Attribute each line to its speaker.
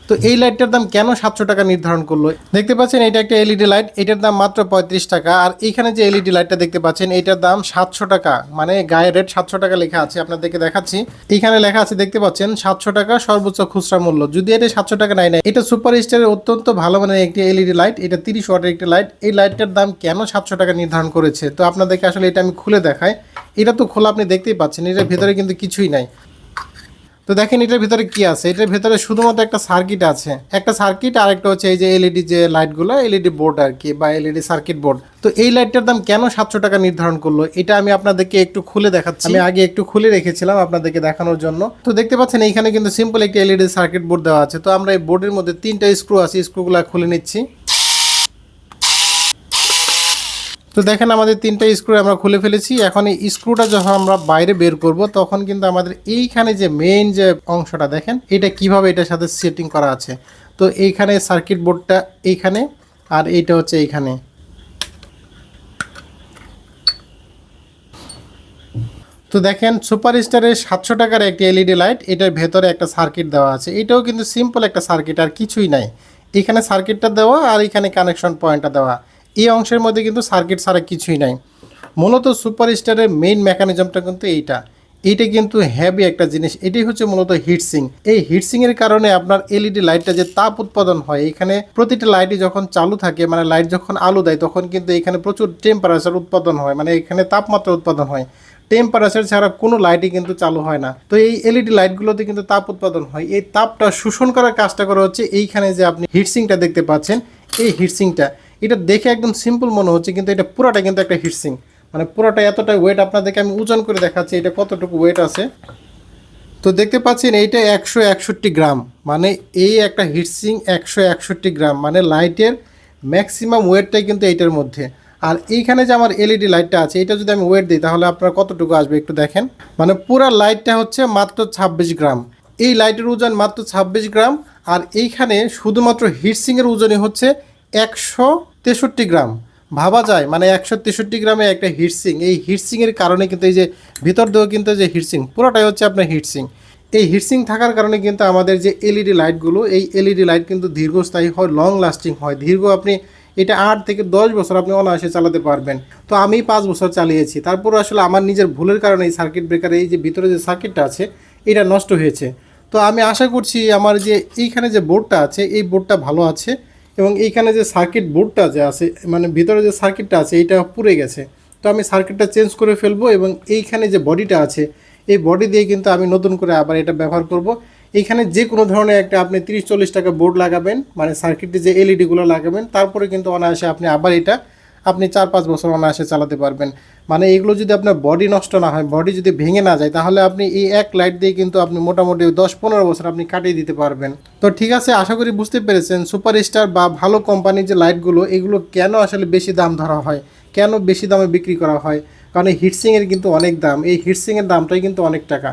Speaker 1: তো এই লাইটটার দাম কেন 700 টাকা নির্ধারণ করলো? দেখতে পাচ্ছেন এটা একটা এলইডি লাইট, এটার দাম মাত্র 35 টাকা। আর এইখানে যে এলইডি লাইটটা দেখতে পাচ্ছেন এটার দাম 700 টাকা, মানে গায়ে রেট 700 টাকা লেখা আছে। আপনাদেরকে দেখাচ্ছি, এইখানে লেখা আছে দেখতে পাচ্ছেন 700 টাকা সর্বোচ্চ খুচরা মূল্য। যদি এটা 700 টাকা নাই না, এটা সুপার স্টারের অত্যন্ত ভালো মানের একটি এলইডি লাইট, এটা 30 ওয়াটের একটি লাইট। এই লাইটটার দাম কেন 700 টাকা নির্ধারণ করেছে, তো আপনাদেরকে আসলে এটা আমি খুলে দেখাই। এটা তো খোলা, আপনি দেখতেই পাচ্ছেন, এটার ভেতরে কিন্তু কিছুই নাই। তো দেখেন এটার ভিতরে কি আছে, এটার ভিতরে শুধুমাত্র একটা সার্কিট আছে, একটা সার্কিট, আর একটা হচ্ছে এই যে এলইডি যে লাইটগুলো, এলইডি বোর্ড আর কি, বা এলইডি সার্কিট বোর্ড। তো এই লাইটটার দাম কেন 700 টাকা নির্ধারণ করলো, এটা আমি আপনাদেরকে একটু খুলে দেখাচ্ছি। আমি আগে একটু খুলে রেখেছিলাম আপনাদেরকে দেখানোর জন্য। তো দেখতে পাচ্ছেন এইখানে কিন্তু সিম্পল একটা এলইডি সার্কিট বোর্ড দেওয়া আছে। তো আমরা এই বোর্ডের মধ্যে 3টা স্ক্রু আছে, স্ক্রুগুলো খুলে নিচ্ছি। তো দেখেন আমাদের 3টা স্ক্রু আমরা খুলে ফেলেছি। এখন এই স্ক্রুটা যখন আমরা বাইরে বের করব, তখন কিন্তু আমাদের এইখানে যে মেইন যে অংশটা দেখেন, এটা কিভাবে এটার সাথে সেটিং করা আছে। তো এইখানে সার্কিট বোর্ডটা এইখানে, আর এইটা হচ্ছে এইখানে। তো দেখেন সুপার স্টারের 700 টাকার একটি এলইডি লাইট, এটার ভেতরে একটা সার্কিট দেওয়া আছে। এটাও কিন্তু সিম্পল একটা সার্কিট, আর কিছুই নাই। এখানে সার্কিটটা দেওয়া আর এখানে কানেকশন পয়েন্টটা দেওয়া। এই অংশের মধ্যে কিন্তু সার্কিট ছাড়া কিছুই নাই। মূলত সুপার স্টারের মেইন মেকানিজমটা কিন্তু এইটা কিন্তু হেভি একটা জিনিস। এটাই হচ্ছে মূলত হিটসিং। এই হিটসিংয়ের কারণে আপনার এলইডি লাইটটা যে তাপ উৎপাদন হয়, এখানে প্রতিটা লাইটই যখন চালু থাকে, মানে লাইট যখন আলো দেয়, তখন কিন্তু এখানে প্রচুর টেম্পারেচার উৎপাদন হয়, মানে এখানে তাপমাত্রা উৎপাদন হয়। টেম্পারেচার ছাড়া কোনো লাইটই কিন্তু চালু হয় না। তো এই এলইডি লাইটগুলোতে কিন্তু তাপ উৎপাদন হয়। এই তাপটা শোষণ করার কাজটা করা হচ্ছে এইখানে যে আপনি হিটসিংটা দেখতে পাচ্ছেন, এই হিটসিংটা। এটা দেখে একদম সিম্পল মনে হচ্ছে, কিন্তু এটা পুরোটা কিন্তু একটা হিটসিং, মানে পুরোটা এতটা ওয়েট। আপনাদেরকে আমি ওজন করে দেখাচ্ছি এটা কতটুকু ওয়েট আছে। তো দেখতে পাচ্ছেন এইটা 161 গ্রাম, মানে এই একটা হিটসিং 161 গ্রাম, মানে লাইটের ম্যাক্সিমাম ওয়েটটাই কিন্তু এইটার মধ্যে। আর এইখানে যে আমার এলইডি লাইটটা আছে, এটা যদি আমি ওয়েট দিই তাহলে আপনারা কতটুকু আসবে একটু দেখেন। মানে পুরো লাইটটা হচ্ছে মাত্র 26 গ্রাম। এই লাইটের ওজন মাত্র 26 গ্রাম। আর এইখানে শুধুমাত্র হিটসিংয়ের ওজনই হচ্ছে 163 গ্রাম। ভাবা যায়, মানে 163 গ্রামে একটা হিটসিং। এই হিটসিংয়ের কারণে কিন্তু এই যে ভিতর দিয়েও কিন্তু যে হিটসিং, পুরোটাই হচ্ছে আপনার হিটসিং। এই হিটসিং থাকার কারণে কিন্তু আমাদের যে এলইডি লাইটগুলো, এই এলইডি লাইট কিন্তু দীর্ঘস্থায়ী হয়, লং লাস্টিং হয়। আপনি এটা 8 থেকে 10 বছর আপনি অনায়াসে চালাতে পারবেন। তো আমি 5 বছর চালিয়েছি, তারপর আসলে আমার নিজের ভুলের কারণে এই সার্কিট ব্রেকার, এই যে ভিতরে যে সার্কিটটা আছে, এটা নষ্ট হয়েছে। তো আমি আশা করছি আমার যে এইখানে যে বোর্ডটা আছে, এই বোর্ডটা ভালো আছে, এবং এইখানে যে সার্কিট বোর্ডটা যে আছে, মানে ভিতরে যে সার্কিটটা আছে, এইটা পুড়ে গেছে। তো আমি সার্কিটটা চেঞ্জ করে ফেলবো, এবং এইখানে যে বডিটা আছে, এই বডি দিয়ে কিন্তু আমি নতুন করে আবার এটা ব্যবহার করব। এইখানে যে কোনো ধরনের একটা আপনি 30-40 টাকা বোর্ড লাগাবেন, মানে সার্কিটে যে এলইডিগুলো লাগাবেন, তারপরে কিন্তু অনায়াসে আপনি আবার এটা আপনি 4-5 বছর অনায়াসে চালাতে পারবেন। মানে এগুলো যদি আপনার বডি নষ্ট না হয়, বডি যদি ভেঙে না যায়, তাহলে আপনি এই এক লাইট দিয়ে কিন্তু আপনি মোটামুটি 10-15 বছর আপনি কাটিয়ে দিতে পারবেন। তো ঠিক আছে, আশা করি বুঝতে পেরেছেন সুপার স্টার বা ভালো কোম্পানির যে লাইটগুলো, এগুলো কেন আসলে বেশি দাম ধরা হয়, কেন বেশি দামে বিক্রি করা হয়। কারণ এই হিটসিংয়ের কিন্তু অনেক দাম, এই হিটসিংয়ের দামটাই কিন্তু অনেক টাকা।